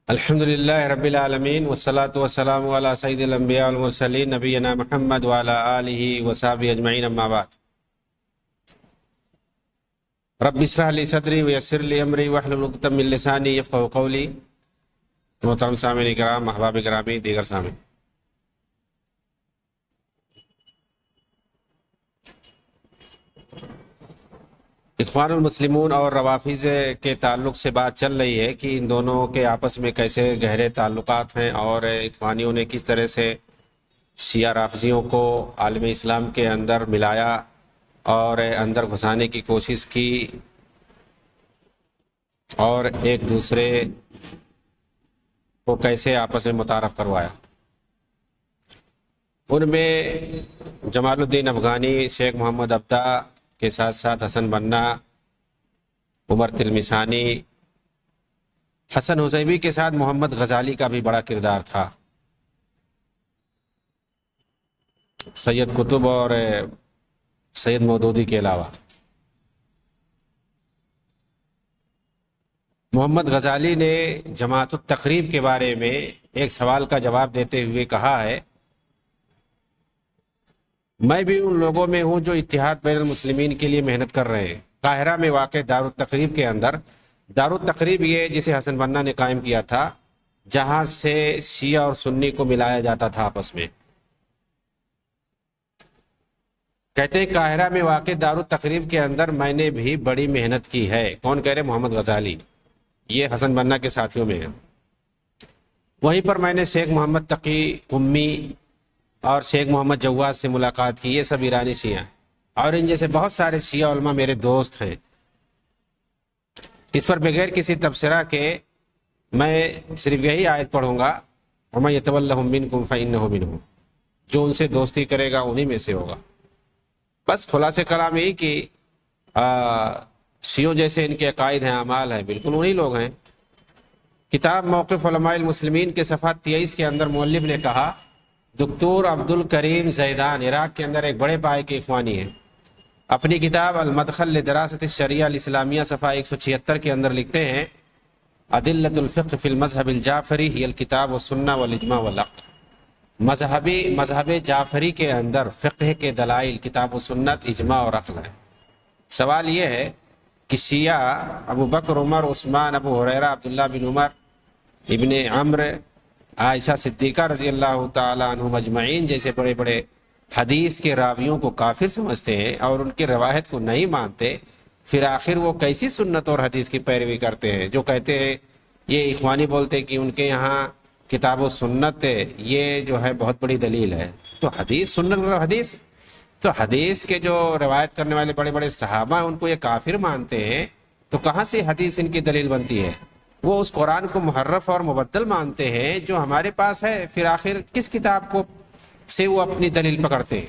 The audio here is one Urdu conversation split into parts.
الحمدللہ رب العالمین والصلاة والسلام علی سید الانبیاء والمرسلین نبینا محمد وعلی آلہ وصحبہ اجمعین اما بعد۔ رب اشرح لی صدری ویسر لی امری واحلل عقدۃ من لسانی یفقہوا قولی۔ محترم سامعین کرام، احباب گرامی، دیگر سامعین، اخوان المسلمون اور روافض کے تعلق سے بات چل رہی ہے کہ ان دونوں کے آپس میں کیسے گہرے تعلقات ہیں اور اخوانیوں نے کس طرح سے شیعہ رافضیوں کو عالم اسلام کے اندر ملایا اور اندر گھسانے کی کوشش کی اور ایک دوسرے کو کیسے آپس میں متعارف کروایا۔ ان میں جمال الدین افغانی، شیخ محمد عبدہ کے ساتھ ساتھ حسن بنہ، عمر تلمسانی، حسن حسیبی کے ساتھ محمد غزالی کا بھی بڑا کردار تھا، سید قطب اور سید مودودی کے علاوہ۔ محمد غزالی نے جماعت التقریب کے بارے میں ایک سوال کا جواب دیتے ہوئے کہا ہے، میں بھی ان لوگوں میں ہوں جو اتحاد بین المسلمین کے لیے محنت کر رہے ہیں۔ قاہرہ میں واقع دارالتقریب کے اندر، دارالتقریب یہ جسے حسن بنہ نے قائم کیا تھا، جہاں سے شیعہ اور سنی کو ملایا جاتا تھا آپس میں۔ کہتے ہیں قاہرہ میں واقع دارالتقریب کے اندر میں نے بھی بڑی محنت کی ہے۔ کون کہہ رہے؟ محمد غزالی، یہ حسن بنہ کے ساتھیوں میں ہے۔ وہیں پر میں نے شیخ محمد تقی قمی اور شیخ محمد جواز سے ملاقات کی، یہ سب ایرانی شیعہ ہیں، اور ان جیسے بہت سارے شیعہ علماء میرے دوست ہیں۔ اس پر بغیر کسی تبصرہ کے میں صرف یہی آیت پڑھوں گا، وَمَن يَتَوَلَّهُم مِّنكُمْ فَإِنَّهُ مِنْهُمْ، جو ان سے دوستی کرے گا انہی میں سے ہوگا۔ بس خلاصہ کلام یہی کہ شیعوں جیسے ان کے عقائد ہیں، اعمال ہیں، بالکل انہی لوگ ہیں۔ کتاب موقف علماء المسلمین کے صفحہ 23 کے اندر مؤلف نے کہا، دکتور عبد الکریم زیدان عراق کے اندر ایک بڑے پائے کے اخوانی ہیں، اپنی کتاب المدخل لدراست الشریعہ الاسلامیہ صفحہ 176 کے اندر لکھتے ہیں، ادلۃ الفقہ فی المذہب الجعفری ہی الکتاب والسنہ والاجماع والعقل۔ مذہب جعفری کے اندر فقہ کے دلائل کتاب و سنت، اجماع اور عقل ہے۔ سوال یہ ہے کہ شیعہ ابو بکر، عمر، عثمان، ابو ہریرہ، عبداللہ بن عمر، ابن عمر، عائشہ صدیقہ رضی اللہ تعالیٰ عنہم اجمعین جیسے بڑے بڑے حدیث کے راویوں کو کافر سمجھتے ہیں اور ان کی روایت کو نہیں مانتے، پھر آخر وہ کیسی سنت اور حدیث کی پیروی کرتے ہیں؟ جو کہتے ہیں، یہ اخوانی بولتے ہیں کہ ان کے یہاں کتاب و سنت یہ جو ہے بہت بڑی دلیل ہے، تو حدیث سنت اور حدیث، تو حدیث کے جو روایت کرنے والے بڑے بڑے صحابہ ہیں ان کو یہ کافر مانتے ہیں، تو کہاں سے حدیث ان کی دلیل بنتی ہے؟ وہ اس قرآن کو محرف اور مبدل مانتے ہیں جو ہمارے پاس ہے، پھر آخر کس کتاب کو سے وہ اپنی دلیل پکڑتے ہیں؟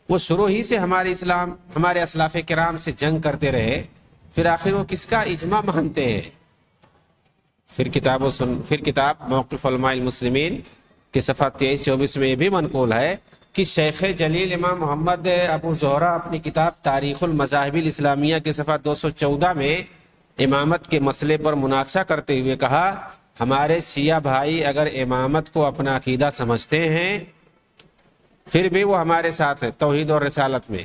وہ شروع ہی سے ہمارے اسلام، ہمارے اسلاف کرام سے جنگ کرتے رہے، پھر آخر وہ کس کا اجماع مانتے ہیں؟ پھر کتاب موقف علماء المسلمین کے صفحہ 23-24 میں یہ بھی منقول ہے کہ شیخ جلیل امام محمد ابو زہرہ اپنی کتاب تاریخ المذاہب الاسلامیہ کے صفحہ 214 میں امامت کے مسئلے پر مناقشہ کرتے ہوئے کہا، ہمارے شیعہ بھائی اگر امامت کو اپنا عقیدہ سمجھتے ہیں پھر بھی وہ ہمارے ساتھ ہیں توحید اور رسالت میں،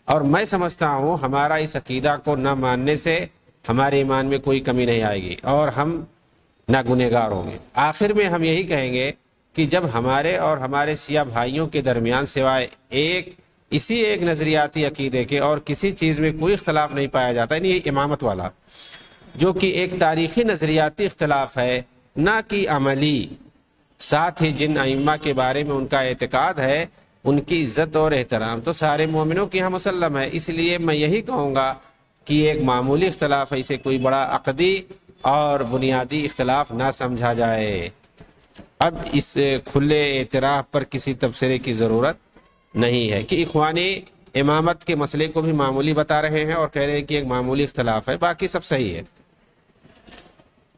اور میں سمجھتا ہوں ہمارا اس عقیدہ کو نہ ماننے سے ہمارے ایمان میں کوئی کمی نہیں آئے گی اور ہم نہ گنہگار ہوں گے۔ آخر میں ہم یہی کہیں گے کہ جب ہمارے اور ہمارے شیعہ بھائیوں کے درمیان سوائے اسی ایک نظریاتی عقیدے کے اور کسی چیز میں کوئی اختلاف نہیں پایا جاتا، یعنی یہ امامت والا، جو کہ ایک تاریخی نظریاتی اختلاف ہے نہ کہ عملی، ساتھ ہی جن ائمہ کے بارے میں ان کا اعتقاد ہے ان کی عزت اور احترام تو سارے مومنوں کی یہاں مسلم ہے۔ اس لیے میں یہی کہوں گا کہ ایک معمولی اختلاف ہے، اسے کوئی بڑا عقدی اور بنیادی اختلاف نہ سمجھا جائے۔ اب اس کھلے اعتراف پر کسی تبصرے کی ضرورت نہیں ہے کہ اخوانی امامت کے مسئلے کو بھی معمولی بتا رہے ہیں اور کہہ رہے ہیں کہ ایک معمولی اختلاف ہے، باقی سب صحیح ہے۔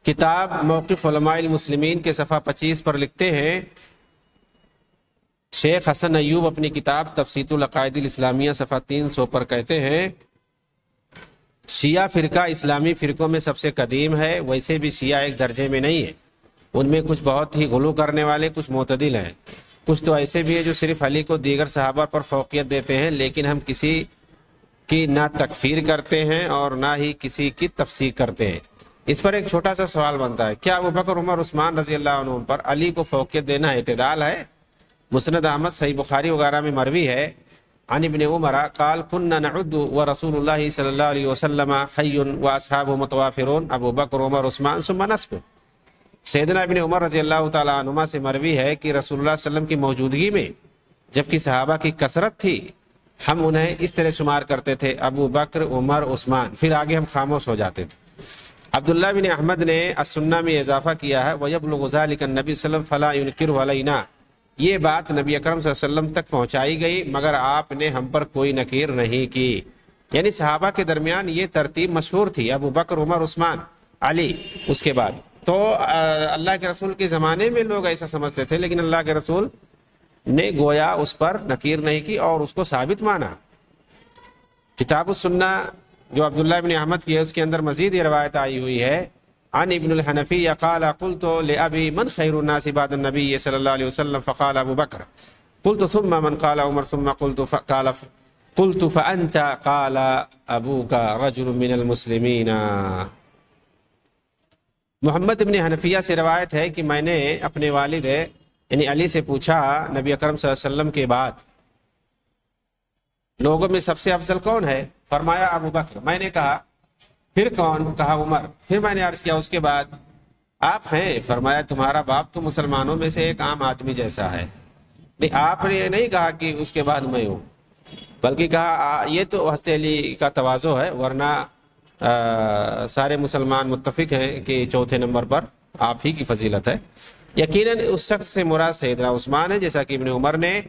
کتاب موقف علماء المسلمین کے صفحہ 25 پر لکھتے ہیں، شیخ حسن ایوب اپنی کتاب تبسیط العقائد الاسلامیہ صفحہ 300 پر کہتے ہیں، شیعہ فرقہ اسلامی فرقوں میں سب سے قدیم ہے، ویسے بھی شیعہ ایک درجے میں نہیں ہے، ان میں کچھ بہت ہی غلو کرنے والے، کچھ معتدل ہیں، کچھ تو ایسے بھی ہیں جو صرف علی کو دیگر صحابہ پر فوقیت دیتے ہیں، لیکن ہم کسی کی نہ تکفیر کرتے ہیں اور نہ ہی کسی کی تفسیر کرتے ہیں۔ اس پر ایک چھوٹا سا سوال بنتا ہے، کیا ابوبکر عمر عثمان رضی اللہ عنہ پر علی کو فوقیت دینا اعتدال ہے؟ مسند احمد، صحیح بخاری وغیرہ میں مروی ہے، عن ابن عمر قال كنا نعد ورسول الله صلی اللہ علیہ وسلم حی واصحابہ متوافرون ابو بکر عمر عثمان ثم نسکت۔ سیدنا ابن عمر رضی اللہ تعالی عنہما سے مروی ہے کہ رسول اللہ صلی اللہ علیہ وسلم کی موجودگی میں جبکہ صحابہ کی کثرت تھی، ہم انہیں اس طرح شمار کرتے تھے، ابو بکر عمر عثمان، پھر آگے ہم خاموش ہو جاتے تھے۔ عبداللہ بن احمد نے السنہ میں اضافہ کیا ہے، وَيَبْلُغُ ذَلِكَ النَّبِيُّ صلی اللہ علیہ وسلم فَلَا يُنْكِرُهُ عَلَيْنَا، یہ بات نبی اکرم صلی اللہ علیہ وسلم تک پہنچائی گئی مگر آپ نے ہم پر کوئی نکیر نہیں کی۔ یعنی صحابہ کے درمیان یہ ترتیب مشہور تھی، ابو بکر عمر عثمان علی، اس کے بعد تو اللہ کے رسول کے زمانے میں لوگ ایسا سمجھتے تھے، لیکن اللہ کے رسول نے گویا اس پر نکیر نہیں کی اور اس کو ثابت مانا۔ کتاب السنہ جو عبداللہ بن احمد کی ہے، اس کے اندر مزید یہ روایت آئی ہوئی ہے، عن ابن الحنفی قال قلت لأبی من خیر الناس بعد النبی صلی اللہ علیہ وسلم فقال ابو بکر، قلت ثم من قال عمر، ثم قلت فأنت قال ابوک رجل من المسلمین۔ محمد ابن حنفیہ سے روایت ہے کہ میں نے اپنے والد یعنی علی سے پوچھا، نبی اکرم صلی اللہ علیہ وسلم کے بعد لوگوں میں سب سے افضل کون ہے؟ فرمایا ابو بکر۔ میں نے کہا پھر کون؟ کہا عمر۔ پھر میں نے عرض کیا اس کے بعد آپ ہیں؟ فرمایا تمہارا باپ تو مسلمانوں میں سے ایک عام آدمی جیسا ہے۔ نہیں، آپ نے نہیں کہا کہ اس کے بعد میں ہوں، بلکہ کہا یہ تو حضرت علی کا تواضع ہے، ورنہ سارے مسلمان متفق ہیں کہ چوتھے نمبر پر آپ ہی کی فضیلت ہے۔ یقیناً اس شخص سے مراد سیدنا عثمان ہے، جیسا کہ ابن عمر نے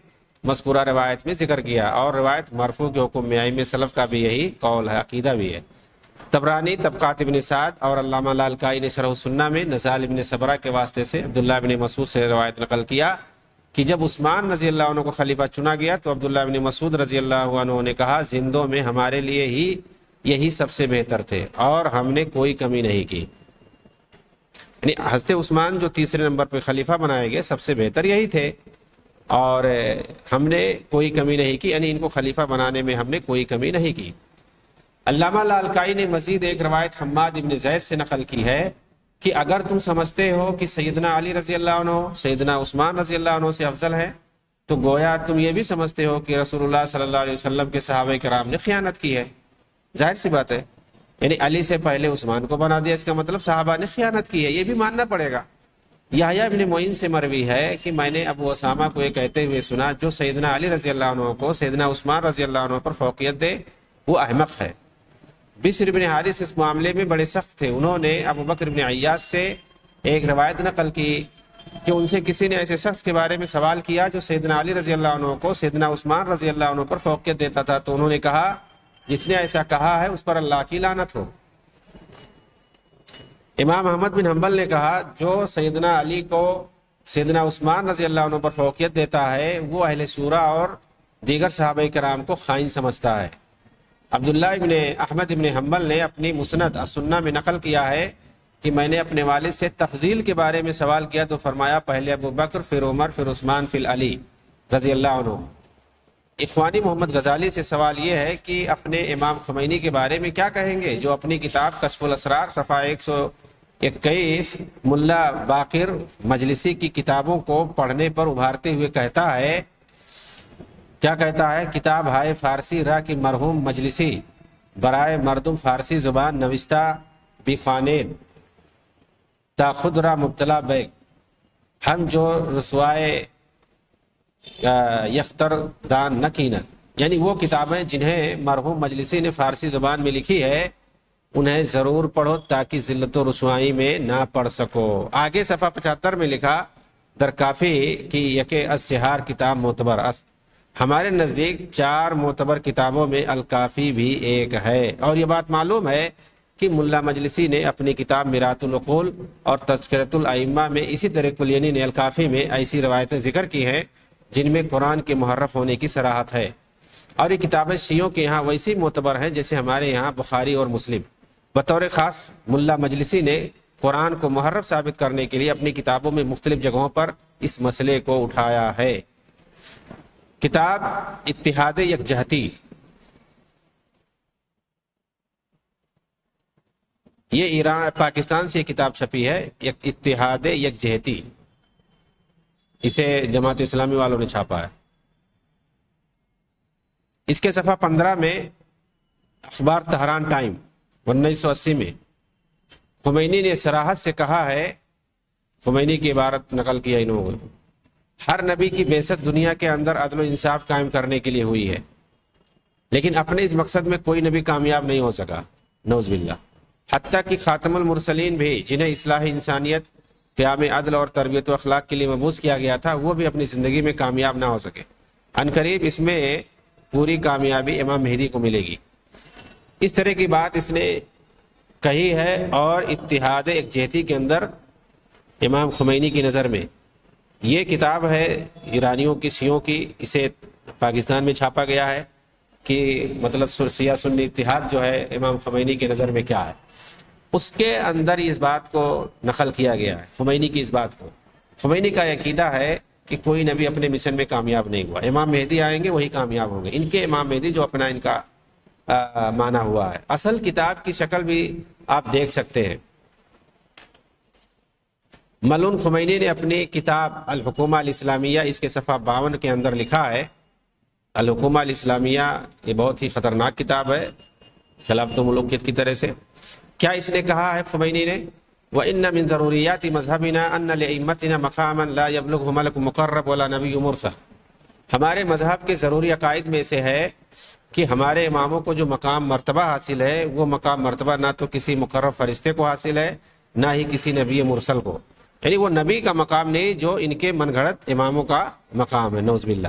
مذکورہ روایت میں ذکر کیا، اور روایت مرفوع کے حکم میں ائمہ سلف کا بھی یہی قول ہے، عقیدہ بھی ہے۔ طبرانی طبقات ابن سعد اور علامہ لالکائی نے شرح السنہ میں نزال ابن صبرہ کے واسطے سے عبداللہ ابن مسعود سے روایت نقل کیا کہ جب عثمان رضی اللہ عنہ کو خلیفہ چنا گیا تو عبداللہ ابن مسعود رضی اللہ عنہ نے کہا زندوں میں ہمارے لیے ہی یہی سب سے بہتر تھے اور ہم نے کوئی کمی نہیں کی۔ یعنی حضرت عثمان جو تیسرے نمبر پہ خلیفہ بنائے گئے سب سے بہتر یہی تھے اور ہم نے کوئی کمی نہیں کی، یعنی ان کو خلیفہ بنانے میں ہم نے کوئی کمی نہیں کی۔ علامہ لالکائی نے مزید ایک روایت حماد ابن زید سے نقل کی ہے کہ اگر تم سمجھتے ہو کہ سیدنا علی رضی اللہ عنہ سیدنا عثمان رضی اللہ عنہ سے افضل ہے تو گویا تم یہ بھی سمجھتے ہو کہ رسول اللہ صلی اللہ علیہ وسلم کے صحابہ کرام نے خیانت کی ہے۔ ظاہر سی بات ہے، یعنی علی سے پہلے عثمان کو بنا دیا، اس کا مطلب صحابہ نے خیانت کی ہے، یہ بھی ماننا پڑے گا۔ یحییٰ ابن معین سے مروی ہے کہ میں نے ابو اسامہ کو یہ کہتے ہوئے سنا جو سیدنا علی رضی اللہ عنہ کو سیدنا عثمان رضی اللہ عنہ پر فوقیت دے وہ احمق ہے۔ بشر بن حارث اس معاملے میں بڑے سخت تھے، انہوں نے ابو بکر بن عیاش سے ایک روایت نقل کی کہ ان سے کسی نے ایسے شخص کے بارے میں سوال کیا جو سیدنا علی رضی اللہ عنہ کو سیدنا عثمان رضی اللہ عنہ پر فوقیت دیتا تھا، تو انہوں نے کہا جس نے ایسا کہا ہے اس پر اللہ کی لعنت ہو۔ امام احمد بن حنبل نے کہا جو سیدنا علی کو سیدنا عثمان رضی اللہ عنہ پر فوقیت دیتا ہے وہ اہل شورا اور دیگر صحابہ کرام کو خائن سمجھتا ہے۔ عبداللہ ابن احمد ابن حنبل نے اپنی مسند السنہ میں نقل کیا ہے کہ میں نے اپنے والد سے تفضیل کے بارے میں سوال کیا تو فرمایا پہلے ابو بکر پھر عمر پھر عثمان پھر علی رضی اللہ عنہ۔ اخوانی محمد غزالی سے سوال یہ ہے کہ اپنے امام خمینی کے بارے میں کیا کہیں گے جو اپنی کتاب کشف الاسرار صفحہ 121 ملا باقر مجلسی کی کتابوں کو پڑھنے پر ابھارتے ہوئے کہتا ہے، کیا کہتا ہے؟ کتاب ہائے فارسی راہ کی مرحوم مجلسی برائے مردم فارسی زبان نوشتہ بھی خوانید تا خود را مبتلا بیگ ہم جو رسوائے یختر دان نکینت، یعنی وہ کتابیں جنہیں مرحوم مجلسی نے فارسی زبان میں لکھی ہے انہیں ضرور پڑھو تاکہ ذلت و رسوائی میں نہ پڑھ سکو۔ آگے صفحہ 75 میں لکھا در کافی کی یکے از چہار کتاب معتبر است، ہمارے نزدیک 4 معتبر کتابوں میں الکافی بھی ایک ہے۔ اور یہ بات معلوم ہے کہ ملا مجلسی نے اپنی کتاب میرات العقول اور تذکرۃ الائمہ میں اسی طرح کلینی نے الکافی میں ایسی روایتیں ذکر کی ہیں جن میں قرآن کے محرف ہونے کی صراحت ہے۔ اور یہ کتابیں شیعوں کے یہاں ویسی معتبر ہیں جیسے ہمارے یہاں بخاری اور مسلم۔ بطور خاص ملا مجلسی نے قرآن کو محرف ثابت کرنے کے لیے اپنی کتابوں میں مختلف جگہوں پر اس مسئلے کو اٹھایا ہے۔ کتاب اتحاد یکجہتی، یہ ایران پاکستان سے یہ کتاب چھپی ہے، اتحاد یکجہتی، اسے جماعت اسلامی والوں نے چھاپا ہے۔ اس کے صفحہ 15 میں اخبار تہران ٹائم 1980 میں خمینی نے صراحت سے کہا ہے، خمینی کی عبارت نقل کیا انہوں نے، ہر نبی کی بعثت دنیا کے اندر عدل و انصاف قائم کرنے کے لیے ہوئی ہے، لیکن اپنے اس مقصد میں کوئی نبی کامیاب نہیں ہو سکا، نعوذ باللہ۔ حتیٰ کہ خاتم المرسلین بھی جنہیں اصلاح انسانیت، قیام عدل اور تربیت و اخلاق کے لیے مبعوث کیا گیا تھا، وہ بھی اپنی زندگی میں کامیاب نہ ہو سکے۔ عنقریب اس میں پوری کامیابی امام مہدی کو ملے گی۔ اس طرح کی بات اس نے کہی ہے، اور اتحاد یکجہتی کے اندر امام خمینی کی نظر میں یہ کتاب ہے ایرانیوں کی، شیعوں کی، اسے پاکستان میں چھاپا گیا ہے کہ مطلب سیاہ سنی اتحاد جو ہے امام خمینی کی نظر میں کیا ہے، اس کے اندر اس بات کو نقل کیا گیا ہے، خمینی کی اس بات کو۔ خمینی کا عقیدہ ہے کہ کوئی نبی اپنے مشن میں کامیاب نہیں ہوا، امام مہدی آئیں گے وہی کامیاب ہوں گے، ان کے امام مہدی جو اپنا ان کا مانا ہوا ہے۔ اصل کتاب کی شکل بھی آپ دیکھ سکتے ہیں۔ ملعون خمینی نے اپنی کتاب الحکومہ الاسلامیہ، اس کے صفحہ 52 کے اندر لکھا ہے، الحکومہ الاسلامیہ یہ بہت ہی خطرناک کتاب ہے خلافت ملوکیت کی طرح سے۔ کیا اس نے کہا ہے خمینی نے؟ وَإِنَّ مِن ضَرُورِيَّاتِ مَذْهَبِنَا أَنَّ لِأَئِمَّتِنَا مَقَامًا لَا يَبْلُغُهُ مَلَكٌ مُقَرَّبٌ وَلَا نَبِيٌّ مُرْسَلٌ۔ ہمارے مذہب کے ضروری عقائد میں سے ہے کہ ہمارے اماموں کو جو مقام مرتبہ حاصل ہے، وہ مقام مرتبہ نہ تو کسی مقرب فرشتے کو حاصل ہے، نہ ہی کسی نبی مرسل کو، یعنی وہ نبی کا مقام نہیں جو ان کے من گھڑت اماموں کا مقام ہے، نعوذ باللہ۔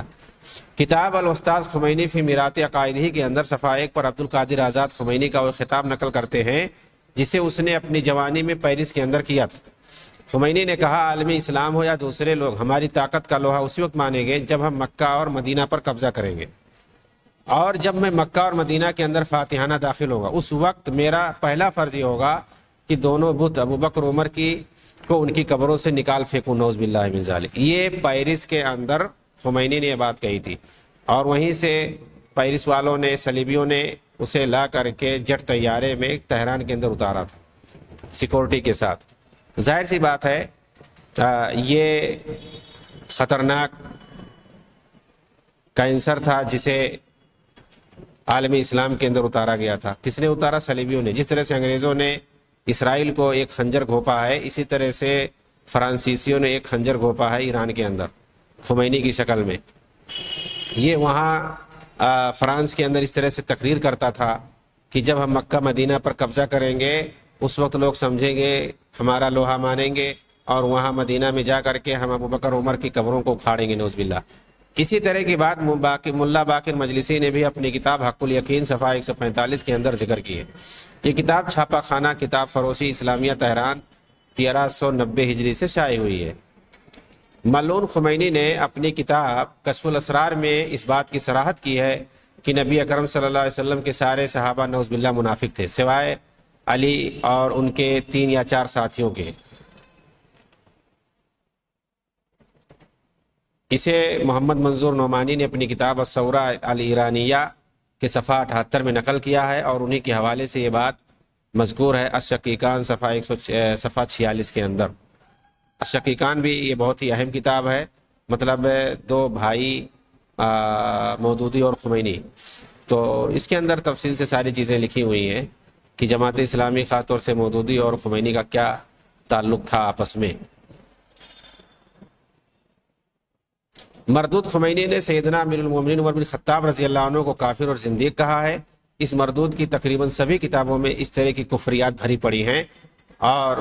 کتاب الاستاذ خمینی فی میرات عقائدہ کے اندر صفحہ 1 پر عبد القادر آزاد خمینی کا وہ خطاب نقل کرتے ہیں جسے اس نے اپنی جوانی میں پیرس کے اندر کیا تھا۔ خمینی نے کہا، عالمی اسلام ہو یا دوسرے لوگ ہماری طاقت کا لوہا اسی وقت مانیں گے جب ہم مکہ اور مدینہ پر قبضہ کریں گے، اور جب میں مکہ اور مدینہ کے اندر فاتحانہ داخل ہوگا اس وقت میرا پہلا فرض یہ ہوگا کہ دونوں بت ابو بکر عمر کو ان کی قبروں سے نکال پھینکوں، نعوذ باللہ من ذالک۔ یہ پیرس کے اندر خمینی نے یہ بات کہی تھی، اور وہیں سے پیرس والوں نے، صلیبیوں نے اسے لا کر کے جٹ طیارے میں تہران کے اندر اتارا تھا سیکورٹی کے ساتھ۔ ظاہر سی بات ہے یہ خطرناک کینسر تھا جسے عالمی اسلام کے اندر اتارا گیا تھا۔ کس نے اتارا؟ صلیبیوں نے۔ جس طرح سے انگریزوں نے اسرائیل کو ایک خنجر گھونپا ہے، اسی طرح سے فرانسیسیوں نے ایک خنجر گھونپا ہے ایران کے اندر خمینی کی شکل میں۔ یہ وہاں فرانس کے اندر اس طرح سے تقریر کرتا تھا کہ جب ہم مکہ مدینہ پر قبضہ کریں گے اس وقت لوگ سمجھیں گے ہمارا لوہا مانیں گے، اور وہاں مدینہ میں جا کر کے ہم ابو بکر عمر کی قبروں کو اکھاڑیں گے، نعوذ باللہ۔ اسی طرح کی بات ملا باقر مجلسی نے بھی اپنی کتاب حق الیقین صفحہ 145 کے اندر ذکر کی ہے۔ یہ کتاب چھاپا خانہ کتاب فروشی اسلامیہ تہران 1390 ہجری سے شائع ہوئی ہے۔ ملعون خمینی نے اپنی کتاب کشف الاسرار میں اس بات کی صراحت کی ہے کہ نبی اکرم صلی اللہ علیہ وسلم کے سارے صحابہ نعوذ باللہ منافق تھے سوائے علی اور ان کے 3 یا 4 ساتھیوں کے۔ اسے محمد منظور نعمانی نے اپنی کتاب الثورہ الایرانیہ کے صفحہ 78 میں نقل کیا ہے، اور انہی کے حوالے سے یہ بات مذکور ہے الشقیقان صفحہ 46 کے اندر۔ الشقیقان بھی یہ بہت ہی اہم کتاب ہے، مطلب 2 بھائی مودودی اور خمینی، تو اس کے اندر تفصیل سے ساری چیزیں لکھی ہوئی ہیں کہ جماعت اسلامی خاص طور سے مودودی اور خمینی کا کیا تعلق تھا آپس میں۔ مردود خمینی نے سیدنا امیر المومنین عمر بن خطاب رضی اللہ عنہ کو کافر اور زندیق کہا ہے۔ اس مردود کی تقریباً سبھی کتابوں میں اس طرح کی کفریات بھری پڑی ہیں، اور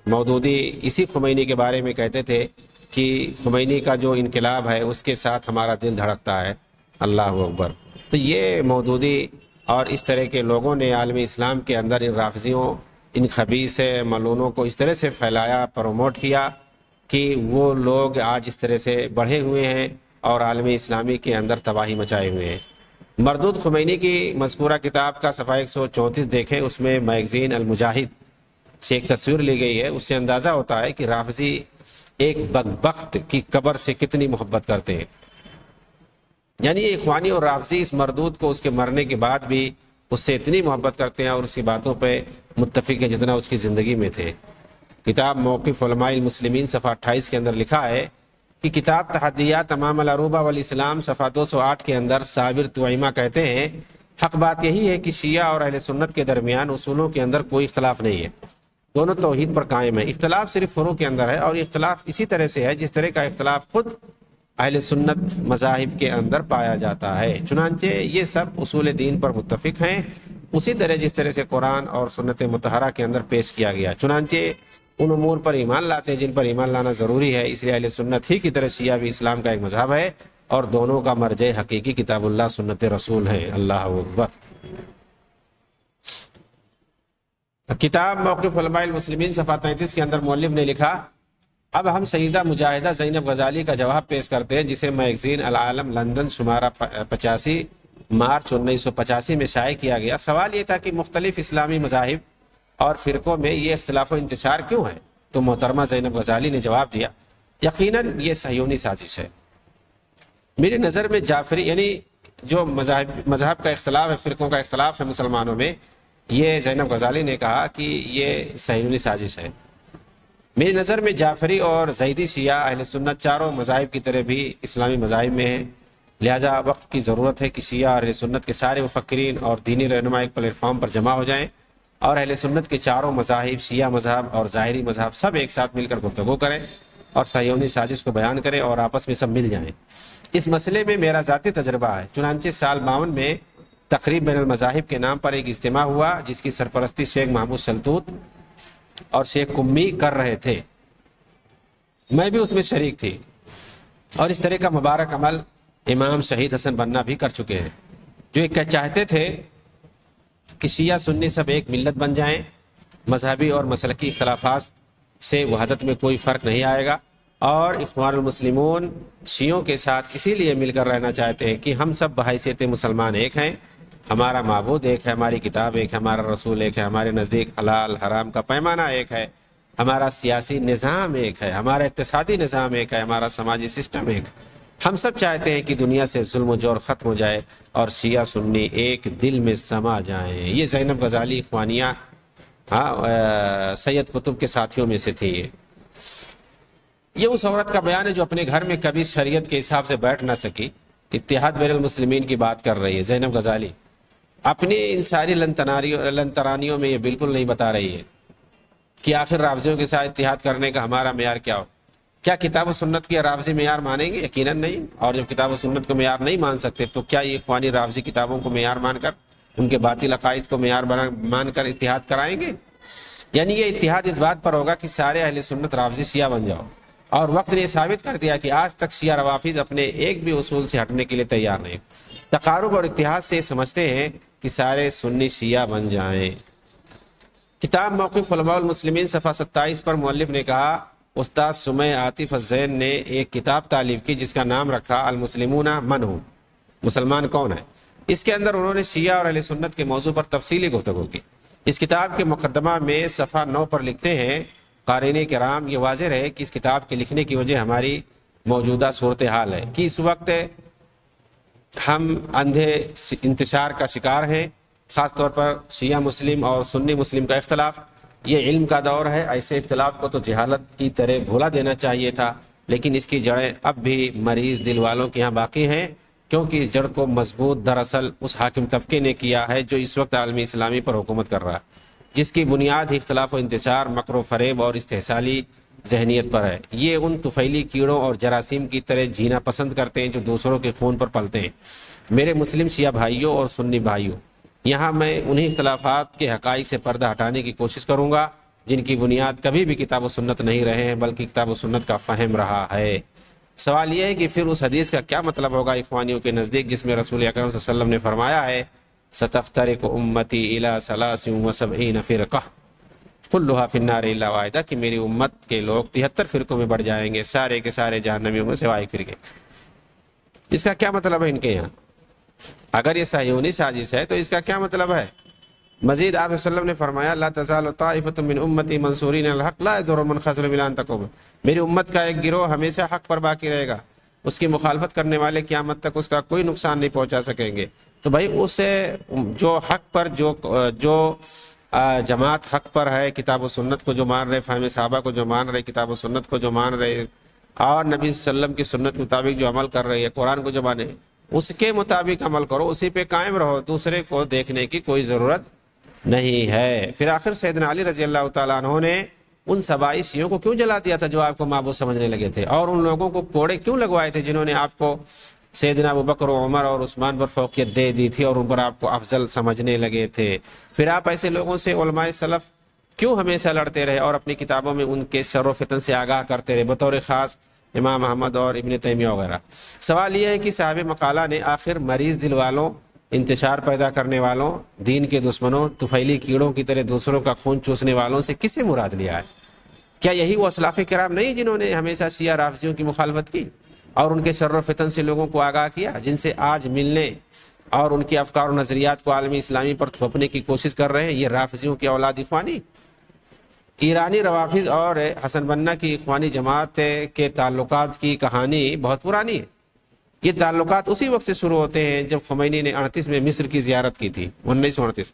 مودودی اسی خمینی کے بارے میں کہتے تھے کہ خمینی کا جو انقلاب ہے اس کے ساتھ ہمارا دل دھڑکتا ہے، اللہ اکبر۔ تو یہ مودودی اور اس طرح کے لوگوں نے عالم اسلام کے اندر ان رافضیوں، ان خبیث ملعونوں کو اس طرح سے پھیلایا، پروموٹ کیا کہ وہ لوگ آج اس طرح سے بڑھے ہوئے ہیں اور عالم اسلامی کے اندر تباہی مچائے ہوئے ہیں۔ مردود خمینی کی مذکورہ کتاب کا صفحہ 134 دیکھیں، اس میں میگزین المجاہد سے ایک تصویر لی گئی ہے، اس سے اندازہ ہوتا ہے کہ رافضی ایک بدبخت کی قبر سے کتنی محبت کرتے ہیں۔ یعنی یہ اخوانی اور رافضی اس مردود کو اس کے مرنے کے بعد بھی اس سے اتنی محبت کرتے ہیں اور اس کی باتوں پہ متفق ہیں جتنا اس کی زندگی میں تھے۔ کتاب موقف علماء المسلمین صفحہ 28 کے اندر لکھا ہے کہ کتاب تحدیات امام العروبہ والاسلام صفحہ 208 کے اندر صابر طویمہ کہتے ہیں، حق بات یہی ہے کہ شیعہ اور اہل سنت کے درمیان اصولوں کے اندر کوئی اختلاف نہیں ہے، دونوں توحید پر قائم ہے، اختلاف صرف فروع کے اندر ہے، اور اختلاف اسی طرح سے ہے جس طرح کا اختلاف خود اہل سنت مذاہب کے اندر پایا جاتا ہے۔ چنانچہ یہ سب اصول دین پر متفق ہیں، اسی طرح جس طرح سے قرآن اور سنت مطہرہ کے اندر پیش کیا گیا۔ چنانچہ ان امور پر ایمان لاتے ہیں جن پر ایمان لانا ضروری ہے، اس لیے اہل سنت ہی کی طرح شیعہ بھی اسلام کا ایک مذہب ہے، اور دونوں کا مرجع حقیقی کتاب اللہ سنت رسول ہے۔ اللہ اکبر۔ کتاب موقف علماء المسلمین صفحہ 33 کے اندر مؤلف نے لکھا، اب ہم سیدہ مجاہدہ زینب غزالی کا جواب پیش کرتے ہیں، جسے میگزین العالم لندن شمارہ 85 مارچ 1985 میں شائع کیا گیا۔ سوال یہ تھا کہ مختلف اسلامی مذاہب اور فرقوں میں یہ اختلاف و انتشار کیوں ہے؟ تو محترمہ زینب غزالی نے جواب دیا، یقیناً یہ صہیونی سازش ہے۔ میری نظر میں جعفری، یعنی جو مذہب کا اختلاف ہے، فرقوں کا اختلاف ہے مسلمانوں میں، یہ زینب غزالی نے کہا کہ یہ صہیونی سازش ہے۔ میری نظر میں جعفری اور زیدی شیعہ اہل سنت چاروں مذاہب کی طرح بھی اسلامی مذاہب میں ہیں، لہذا وقت کی ضرورت ہے کہ شیعہ اور اہل سنت کے سارے مفکرین اور دینی رہنما ایک پلیٹ فارم پر جمع ہو جائیں، اور اہل سنت کے چاروں مذاہب، شیعہ مذہب اور ظاہری مذہب، سب ایک ساتھ مل کر گفتگو کریں اور صہیونی سازش کو بیان کریں اور آپس میں سب مل جائیں۔ اس مسئلے میں میرا ذاتی تجربہ ہے۔ چنانچہ سال 52 میں تقریب بین المذاہب کے نام پر ایک اجتماع ہوا، جس کی سرپرستی شیخ محمود شلتوت اور شیخ قمی کر رہے تھے، میں بھی اس میں شریک تھی، اور اس طرح کا مبارک عمل امام شہید حسن بننا بھی کر چکے ہیں، جو ایک چاہتے تھے کہ شیعہ سنی سب ایک ملت بن جائیں، مذہبی اور مسلکی اختلافات سے وحدت میں کوئی فرق نہیں آئے گا، اور اخوان المسلمون شیعوں کے ساتھ اسی لیے مل کر رہنا چاہتے ہیں کہ ہم سب بحیثیت مسلمان ایک ہیں، ہمارا معبود ایک ہے، ہماری کتاب ایک ہے، ہمارا رسول ایک ہے، ہمارے نزدیک حلال حرام کا پیمانہ ایک ہے، ہمارا سیاسی نظام ایک ہے، ہمارا اقتصادی نظام ایک ہے، ہمارا سماجی سسٹم ایک ہے۔ ہم سب چاہتے ہیں کہ دنیا سے ظلم و جور ختم ہو جائے اور شیعہ سنی ایک دل میں سما جائیں۔ یہ زینب غزالی اخوانیہ سید قطب کے ساتھیوں میں سے تھی۔ یہ اس عورت کا بیان ہے جو اپنے گھر میں کبھی شریعت کے حساب سے بیٹھ نہ سکی، اتحاد بین المسلمین کی بات کر رہی ہے زینب غزالی۔ اپنی ان ساری لنترانیوں میں یہ بالکل نہیں بتا رہی ہے کہ آخر رافضیوں کے ساتھ اتحاد کرنے کا ہمارا معیار کیا ہو۔ کیا کتاب و سنت کے رافضی معیار مانیں گے؟ یقیناً نہیں۔ اور جب کتاب و سنت کو معیار نہیں مان سکتے تو کیا یہ اخوانی رافضی کتابوں کو معیار مان کر، ان کے باطل عقائد کو معیار مان کر اتحاد کرائیں گے؟ یعنی یہ اتحاد اس بات پر ہوگا کہ سارے اہل سنت رافضی شیعہ بن جاؤ، اور وقت نے یہ ثابت کر دیا کہ آج تک شیعہ روافض اپنے ایک بھی اصول سے ہٹنے کے لیے تیار نہیں۔ تقارب اور اتحاد سے سمجھتے ہیں کہ سارے سنی شیعہ بن جائیں۔ کتاب موقف علماء المسلمین صفحہ 27 پر مؤلف نے کہا، استاد سمیع عاطف الزین نے ایک کتاب تالیف کی جس کا نام رکھا المسلمون من ہم، مسلمان کون ہے۔ اس کے اندر انہوں نے شیعہ اور اہل سنت کے موضوع پر تفصیلی گفتگو کی۔ اس کتاب کے مقدمہ میں صفحہ 9 پر لکھتے ہیں، قارئین کرام، یہ واضح رہے کہ اس کتاب کے لکھنے کی وجہ ہماری موجودہ صورتحال ہے کہ اس وقت ہم اندھے انتشار کا شکار ہیں، خاص طور پر شیعہ مسلم اور سنی مسلم کا اختلاف۔ یہ علم کا دور ہے، ایسے اختلاف کو تو جہالت کی طرح بھولا دینا چاہیے تھا، لیکن اس کی جڑیں اب بھی مریض دل والوں کے یہاں باقی ہیں، کیونکہ اس جڑ کو مضبوط دراصل اس حاکم طبقے نے کیا ہے جو اس وقت عالمی اسلامی پر حکومت کر رہا ہے، جس کی بنیاد ہی اختلاف و انتشار، مکر و فریب اور استحصالی ذہنیت پر ہے۔ یہ ان طفیلی کیڑوں اور جراثیم کی طرح جینا پسند کرتے ہیں جو دوسروں کے خون پر پلتے ہیں۔ میرے مسلم شیعہ بھائیوں اور سنی بھائیوں، یہاں میں انہی اختلافات کے حقائق سے پردہ ہٹانے کی کوشش کروں گا جن کی بنیاد کبھی بھی کتاب و سنت نہیں رہے ہیں بلکہ کتاب و سنت کا فہم رہا ہے۔ سوال یہ ہے کہ پھر اس حدیث کا کیا مطلب ہوگا اخوانیوں کے نزدیک جس میں رسول اکرم صلی اللہ علیہ وسلم نے فرمایا ہے، ستفترق امتی الی 73 فرقہ کلھا فی النار الا واحدہ، کہ میری امت کے لوگ 73 فرقوں میں بڑھ جائیں گے، سارے کے سارے جہنمیوں میں سوائے ایک فرقے۔ اس کا کیا مطلب ہے ان کے یہاں؟ اگر یہ صہیونی سازش ہے تو اس کا کیا مطلب ہے؟ مزید آپ صلی اللہ علیہ وسلم نے فرمایا لا تزال طائفۃ من امتی منصورین الحق لا یضر من خذل الا ان تقوم، میری امت کا ایک گروہ ہمیشہ حق پر باقی رہے گا، اس کی مخالفت کرنے والے قیامت تک اس کا کوئی نقصان نہیں پہنچا سکیں گے۔ تو بھائی اسے جو حق پر جو جماعت حق پر ہے، کتاب و سنت کو جو مان رہے، فہم صحابہ کو جو مان رہے، کتاب و سنت کو جو مان رہے، اور نبی صلی اللہ علیہ وسلم کی سنت کے مطابق جو عمل کر رہے ہیں، قرآن کو جو مانے، اس کے مطابق عمل کرو، اسی پہ قائم رہو، دوسرے کو دیکھنے کی کوئی ضرورت نہیں ہے۔ پھر آخر سیدنا علی رضی اللہ تعالیٰ عنہ نے ان سبائی شیعوں کو کیوں جلا دیا تھا جو آپ کو معبود سمجھنے لگے تھے، اور ان لوگوں کو کوڑے کیوں لگوائے تھے جنہوں نے آپ کو سیدنا ابوبکر و عمر اور عثمان پر فوقیت دے دی تھی اور ان پر آپ کو افضل سمجھنے لگے تھے؟ پھر آپ ایسے لوگوں سے علماء سلف کیوں ہمیشہ لڑتے رہے اور اپنی کتابوں میں ان کے شر و فتن سے آگاہ کرتے رہے، بطور خاص امام احمد اور ابن تیمیہ وغیرہ؟ سوال یہ ہے کہ صاحب مقالہ نے آخر مریض دل والوں، انتشار پیدا کرنے والوں، دین کے دشمنوں، طفیلی کیڑوں کی طرح دوسروں کا خون چوسنے والوں سے کسے مراد لیا ہے؟ کیا یہی وہ اسلاف کرام نہیں جنہوں نے ہمیشہ شیعہ رافضیوں کی مخالفت کی اور ان کے شر و فتن سے لوگوں کو آگاہ کیا، جن سے آج ملنے اور ان کے افکار و نظریات کو عالمی اسلامی پر تھوپنے کی کوشش کر رہے ہیں یہ رافضیوں کی اولاد اخوانی؟ ایرانی روافظ اور حسن بنہ کی اخوانی جماعت کے تعلقات کی کہانی بہت پرانی ہے۔ یہ تعلقات اسی وقت سے شروع ہوتے ہیں جب خمینی نے 38 میں مصر کی زیارت کی تھی، 1938،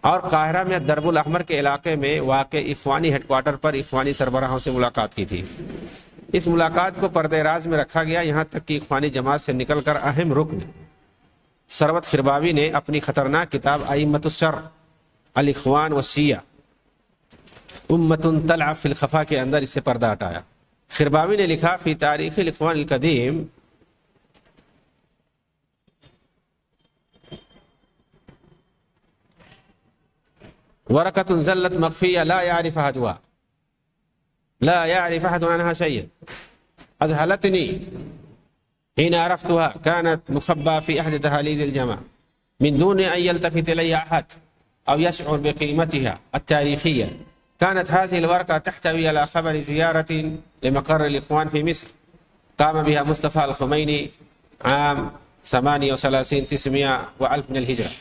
اور قاہرہ میں درب الاحمر کے علاقے میں واقع اخوانی ہیڈ کوارٹر پر اخوانی سربراہوں سے ملاقات کی تھی۔ اس ملاقات کو پردہ راز میں رکھا گیا، یہاں تک کہ اخوانی جماعت سے نکل کر اہم رکن ثروت خرباوی نے اپنی خطرناک کتاب ائمۃ الشر الاخوان والشیعہ امۃ تلع فی الخفا کے اندر اس سے پردہ ہٹایا۔ خرباوی نے لکھا فی تاریخ الاخوان القدیم ورقة زلت مخفية لا يعرف أحدها عنها شيئا أذهلتني حين عرفتها، كانت مخبأة في أحد دهاليز الجامعة من دون أن يلتفت إليها أحد أو يشعر بقيمتها التاريخية. كانت هذه الورقة تحتوي على خبر زيارة لمقر الإخوان في مصر قام بها مصطفى الخميني عام 38 900 و1000 من الهجرة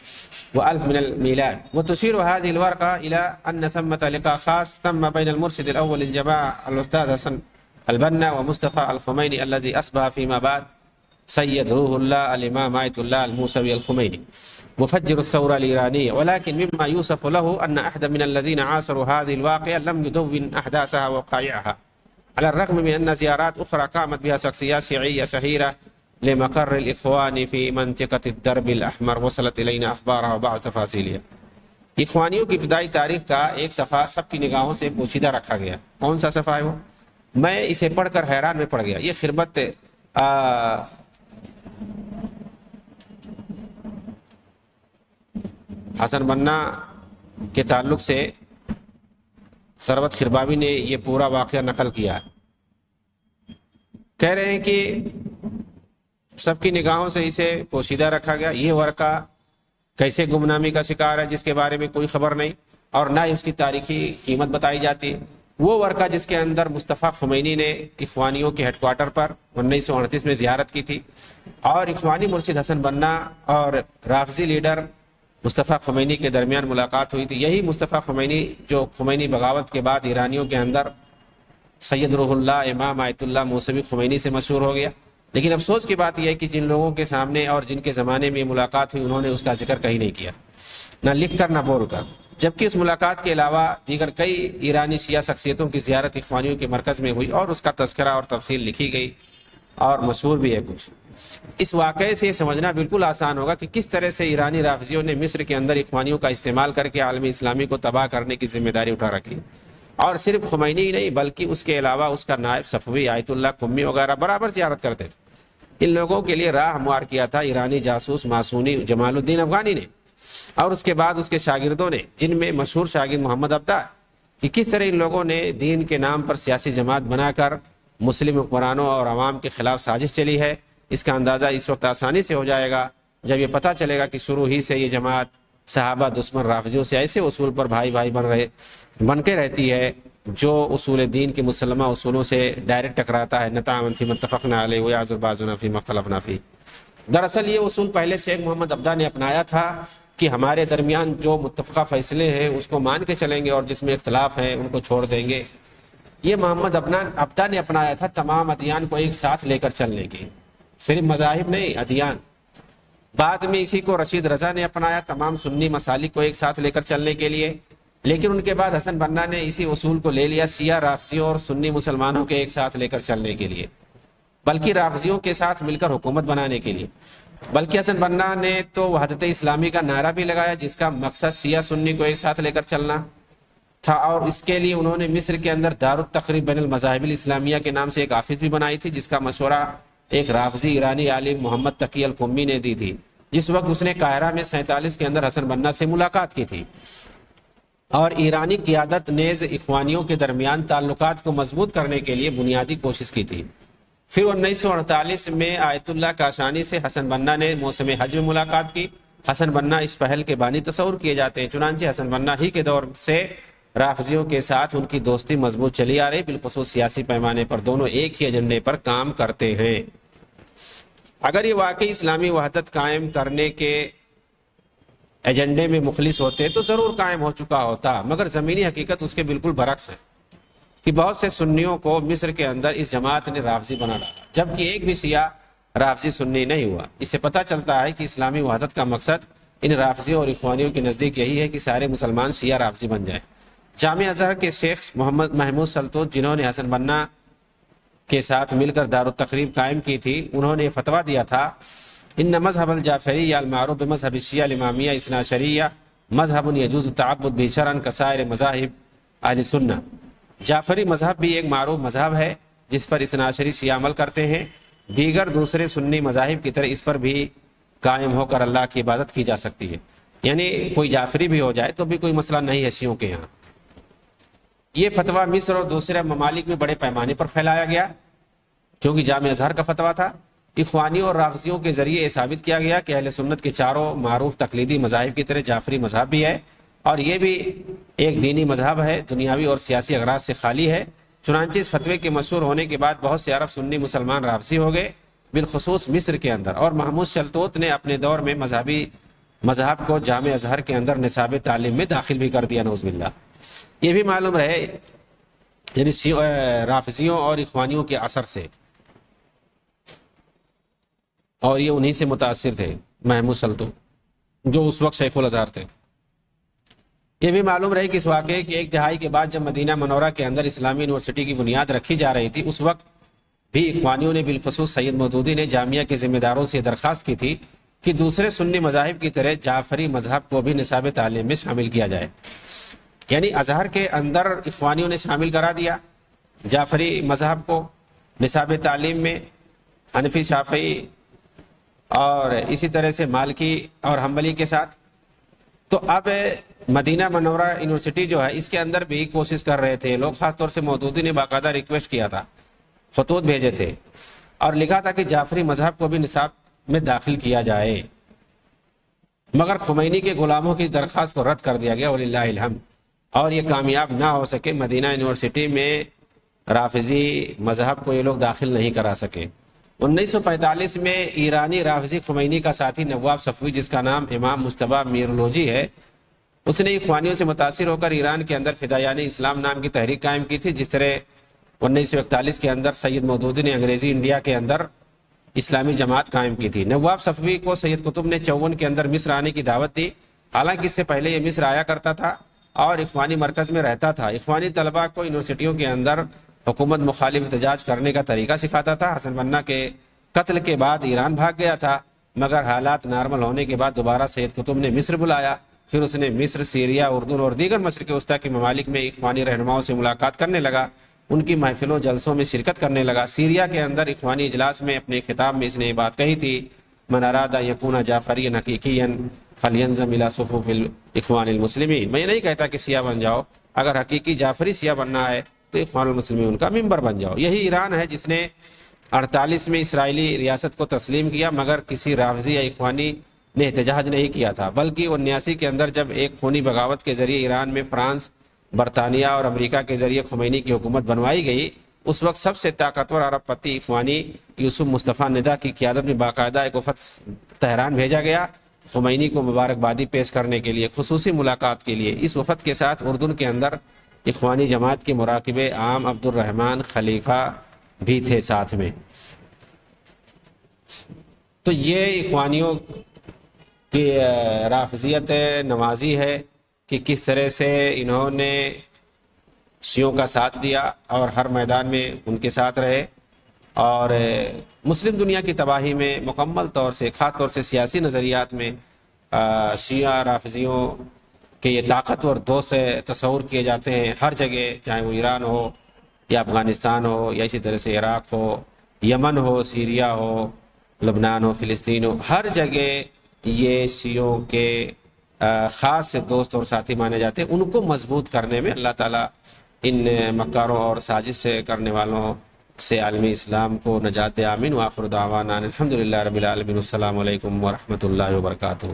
و1000 من الميلاد، وتشير هذه الورقة إلى أن ثمة لقاء خاص تم بين المرشد الأول للجماعة الأستاذ حسن البنا ومصطفى الخميني الذي أصبح فيما بعد سيد روح الله الإمام آية الله الموسوي الخميني مفجر الثورة الإيرانية. ولكن مما يوصف له أن أحد من الذين عاصروا هذه الواقعة لم يدون أحداثها ووقائعها، على الرغم من أن زيارات أخرى قامت بها شخصيات شيعية شهيرة لمقر الإخوان في منطقة الدرب الأحمر وصلت إلينا أخبارها وبعض تفاصيلها۔ اخوانیوں کی ابتدائی تاریخ کا ایک صفحہ سب کی نگاہوں سے پوشیدہ رکھا گیا۔ کون سا صفحہ ہے وہ؟ میں اسے پڑھ کر حیران میں پڑ گیا۔ یہ خربت حسن بنہ کے تعلق سے ثروت خرباوی نے یہ پورا واقعہ نقل کیا ہے۔ کہہ رہے ہیں کہ سب کی نگاہوں سے اسے پوشیدہ رکھا گیا۔ یہ ورقہ کیسے گمنامی کا شکار ہے جس کے بارے میں کوئی خبر نہیں اور نہ ہی اس کی تاریخی قیمت بتائی جاتی۔ وہ ورقہ جس کے اندر مصطفیٰ خمینی نے اخوانیوں کے ہیڈ کوارٹر پر 1938 میں زیارت کی تھی اور اخوانی مرشد حسن بنہ اور رافضی لیڈر مصطفیٰ خمینی کے درمیان ملاقات ہوئی تھی۔ یہی مصطفیٰ خمینی جو خمینی بغاوت کے بعد ایرانیوں کے اندر سید روح اللہ امام آیت اللہ موسوی خمینی سے مشہور ہو گیا۔ لیکن افسوس کی بات یہ ہے کہ جن لوگوں کے سامنے اور جن کے زمانے میں ملاقات ہوئی انہوں نے اس کا ذکر کہیں نہیں کیا، نہ لکھ کر نہ بول کر، جبکہ اس ملاقات کے علاوہ دیگر کئی ایرانی شیعہ شخصیتوں کی زیارت اخوانیوں کے مرکز میں ہوئی اور اس کا تذکرہ اور تفصیل لکھی گئی اور مشہور بھی ہے کچھ۔ اس واقعے سے یہ سمجھنا بالکل آسان ہوگا کہ کس طرح سے ایرانی رافضیوں نے مصر کے اندر اخوانیوں کا استعمال کر کے عالمی اسلامی کو تباہ کرنے کی ذمہ داری اٹھا رکھی، اور صرف خمینی ہی نہیں بلکہ اس کے علاوہ اس کا نائب صفوی آیت اللہ قمی وغیرہ برابر زیارت کرتے تھے۔ ان لوگوں کے لیے راہ ہموار کیا تھا ایرانی جاسوس ماسونی جمال الدین افغانی نے اور اس کے بعد اس کے شاگردوں نے، جن میں مشہور شاگرد محمد عبدہ، کہ کس طرح ان لوگوں نے دین کے نام پر سیاسی جماعت بنا کر مسلم حکمرانوں اور عوام کے خلاف سازش چلی ہے۔ اس کا اندازہ اس وقت آسانی سے ہو جائے گا جب یہ پتہ چلے گا کہ شروع ہی سے یہ جماعت صحابہ دشمن رافضیوں سے ایسے اصول پر بھائی بھائی بن کے رہتی ہے جو اصول دین کے مسلمہ اصولوں سے ڈائریکٹ ٹکراتا ہے۔ نتعاون فی ما اتفقنا علیہ ویعذر بعضنا فی ما اختلفنا فیہ۔ دراصل یہ اصول پہلے شیخ محمد عبدہ نے اپنایا تھا کہ ہمارے درمیان جو متفقہ فیصلے ہیں اس کو مان کے چلیں گے اور جس میں اختلاف ہے ان کو چھوڑ دیں گے. یہ محمد عبدہ نے اپنایا تھا تمام ادیان کو ایک ساتھ لے کر چلنے کی، صرف مذاہب نہیں، ادیان. بعد میں اسی کو رشید رضا نے اپنایا تمام سنی مسالک کو ایک ساتھ لے کر چلنے کے لیے. لیکن ان کے بعد حسن بنا نے اسی اصول کو لے لیا شیعہ رافضیوں اور سنی مسلمانوں کے ایک ساتھ لے کر چلنے کے لیے، بلکہ رافضیوں کے ساتھ مل کر حکومت بنانے کے لیے. بلکہ حسن بنا نے تو وحدت اسلامی کا نعرہ بھی لگایا جس کا مقصد شیعہ سنی کو ایک ساتھ لے کر چلنا تھا، اور اس کے لیے انہوں نے مصر کے اندر دار التقریب بین المذاہب الاسلامیہ کے نام سے ایک آفس بھی بنائی تھی، جس کا مشورہ ایک رافضی ایرانی عالم محمد تقی القمی نے دی تھی، جس وقت اس نے قاہرہ میں 47 کے اندر حسن بنا سے ملاقات کی تھی. اور ایرانی قیادت نیز اخوانیوں کے درمیان تعلقات کو مضبوط کرنے کے لیے بنیادی کوشش کی تھی. پھر 1948 میں آیت اللہ کاشانی سے حسن بنا نے موسم حج میں ملاقات کی. حسن بنا اس پہل کے بانی تصور کیے جاتے ہیں. چنانچہ حسن بنا ہی کے دور سے رافضیوں کے ساتھ ان کی دوستی مضبوط چلی آ رہی، بالخصوص سیاسی پیمانے پر دونوں ایک ہی ایجنڈے پر کام کرتے ہیں. اگر یہ واقعی اسلامی وحدت قائم کرنے کے ایجنڈے میں مخلص ہوتے تو ضرور قائم ہو چکا ہوتا، مگر زمینی حقیقت اس کے بالکل برعکس ہے کہ بہت سے سنیوں کو مصر کے اندر اس جماعت نے رافضی بنا ڈالا، جبکہ ایک بھی شیعہ رافضی سنی نہیں ہوا. اس سے پتہ چلتا ہے کہ اسلامی وحدت کا مقصد ان رافضیوں اور اخوانیوں کے نزدیک یہی ہے کہ سارے مسلمان شیعہ رافضی بن جائیں. جامع ازہر کے شیخ محمد محمود سلطوت، جنہوں نے حسن بنا کے ساتھ مل کر دار التقریب قائم کی تھی، انہوں نے فتویٰ دیا تھا ان مذہب الجعفری المعروف بمذہب الشیعہ الامامیہ اثنا عشریہ مذہب یجوز التعبد به شرعا کسائر مذاہب اہل سنہ. جعفری مذہب بھی ایک معروف مذہب ہے جس پر اثنا عشری شیعہ عمل کرتے ہیں. دیگر دوسرے سنی مذاہب کی طرح اس پر بھی قائم ہو کر اللہ کی عبادت کی جا سکتی ہے، یعنی کوئی جعفری بھی ہو جائے تو بھی کوئی مسئلہ نہیں ہے شیعوں کے یہاں. یہ فتویٰ مصر اور دوسرے ممالک میں بڑے پیمانے پر پھیلایا گیا کیونکہ جامع ازہر کا فتویٰ تھا. اخوانیوں اور رافضیوں کے ذریعے یہ ثابت کیا گیا کہ اہل سنت کے چاروں معروف تقلیدی مذاہب کی طرح جعفری مذہب بھی ہے، اور یہ بھی ایک دینی مذہب ہے، دنیاوی اور سیاسی اغراض سے خالی ہے. چنانچہ اس فتوے کے مشہور ہونے کے بعد بہت سے عرب سنی مسلمان رافضی ہو گئے، بالخصوص مصر کے اندر. اور محمود شلتوت نے اپنے دور میں مذہب کو جامع ازہر کے اندر نصاب تعلیم میں داخل بھی کر دیا، نعوذ باللہ. یہ بھی معلوم رہے یعنی رافضیوں اور اخوانیوں کے اثر سے، اور یہ انہی سے متاثر تھے محمود سلطوت جو اس وقت شیخ الازہر تھے. یہ بھی معلوم رہے کہ اس واقعے کی ایک دہائی کے بعد جب مدینہ منورہ کے اندر اسلامی یونیورسٹی کی بنیاد رکھی جا رہی تھی، اس وقت بھی اخوانیوں نے بالخصوص سید مودودی نے جامعہ کے ذمہ داروں سے درخواست کی تھی کہ دوسرے سنی مذاہب کی طرح جعفری مذہب کو بھی نصاب تعلیم میں شامل کیا جائے. یعنی ازہر کے اندر اخوانیوں نے شامل کرا دیا جعفری مذہب کو نصاب تعلیم میں، حنفی شافعی اور اسی طرح سے مالکی اور حنبلی کے ساتھ. تو اب مدینہ منورہ یونیورسٹی جو ہے اس کے اندر بھی کوشش کر رہے تھے لوگ، خاص طور سے مودودی نے باقاعدہ ریکویسٹ کیا تھا، خطوط بھیجے تھے اور لکھا تھا کہ جعفری مذہب کو بھی نصاب میں داخل کیا جائے، مگر خمینی کے غلاموں کی درخواست کو رد کر دیا گیا وللہ الحمد، اور یہ کامیاب نہ ہو سکے. مدینہ یونیورسٹی میں رافضی مذہب کو یہ لوگ داخل نہیں کرا سکے. 1945 میں ایرانی رافضی خمینی کا ساتھی نواب صفوی، جس کا نام امام مجتبیٰ میرلوجی ہے، اس نے اخوانیوں سے متاثر ہو کر ایران کے اندر فدایان اسلام نام کی تحریک قائم کی تھی، جس طرح 1941 کے اندر سید مودودی نے انگریزی انڈیا کے اندر اسلامی جماعت قائم کی تھی. نواب صفوی کو سید قطب نے 54 کے اندر مصر آنے کی دعوت دی، حالانکہ اس سے پہلے یہ مصر آیا کرتا تھا اور اخوانی مرکز میں رہتا تھا. اخوانی طلباء کو یونیورسٹیوں کے اندر حکومت مخالف احتجاج کرنے کا طریقہ سکھاتا تھا. حسن بنا کے قتل کے بعد ایران بھاگ گیا تھا، مگر حالات نارمل ہونے کے بعد دوبارہ سید قطب نے مصر بلایا. پھر اس نے مصر، سیریا، اردن اور دیگر مشرق وسطیٰ کے ممالک میں اخوانی رہنماؤں سے ملاقات کرنے لگا، ان کی محفلوں جلسوں میں شرکت کرنے لگا. سیریا کے اندر اخوانی اجلاس میں اپنے خطاب میں اس نے یہ بات کہی تھی، من اراد یکون جعفری حقیقیا فلینضم الی صفوف الاخوان المسلمین. میں نہیں کہتا کہ شیعہ بن جاؤ، اگر حقیقی جعفری شیعہ بننا ہے تو اخوان المسلمین کا ممبر بن جاؤ. یہی ایران ہے جس نے 48 میں اسرائیلی ریاست کو تسلیم کیا، مگر کسی رافضی یا اخوانی نے احتجاج نہیں کیا تھا، بلکہ 79 کے اندر جب ایک خونی بغاوت کے ذریعے ایران میں فرانس، برطانیہ اور امریکہ کے ذریعے خمینی کی حکومت بنوائی گئی اس وقت سب سے طاقتور عرب پتی اخوانی یوسف مصطفیٰ ندا کی قیادت میں باقاعدہ ایک وفد تہران بھیجا گیا خمینی کو مبارکبادی پیش کرنے کے لیے، خصوصی ملاقات کے لیے۔ اس وفد کے ساتھ اردن کے اندر اخوانی جماعت کے مراقب عام عبد الرحمن خلیفہ بھی تھے ساتھ میں۔ تو یہ اخوانیوں کی رافضیت نمازی ہے کہ کس طرح سے انہوں نے شیعوں کا ساتھ دیا اور ہر میدان میں ان کے ساتھ رہے، اور مسلم دنیا کی تباہی میں مکمل طور سے، خاص طور سے سیاسی نظریات میں شیعہ رافضیوں کے یہ طاقتور دوست تصور کیے جاتے ہیں ہر جگہ، چاہے وہ ایران ہو یا افغانستان ہو یا اسی طرح سے عراق ہو، یمن ہو، سیریا ہو، لبنان ہو، فلسطین ہو، ہر جگہ یہ شیعوں کے خاص سے دوست اور ساتھی مانے جاتے ہیں۔ ان کو مضبوط کرنے میں اللہ تعالیٰ ان مکاروں اور سازش سے کرنے والوں سے عالمی اسلام کو نجات دے، آمین۔ وآخر دعوانا الحمدللہ رب العالمین، السلام علیکم ورحمۃ اللہ وبرکاتہ۔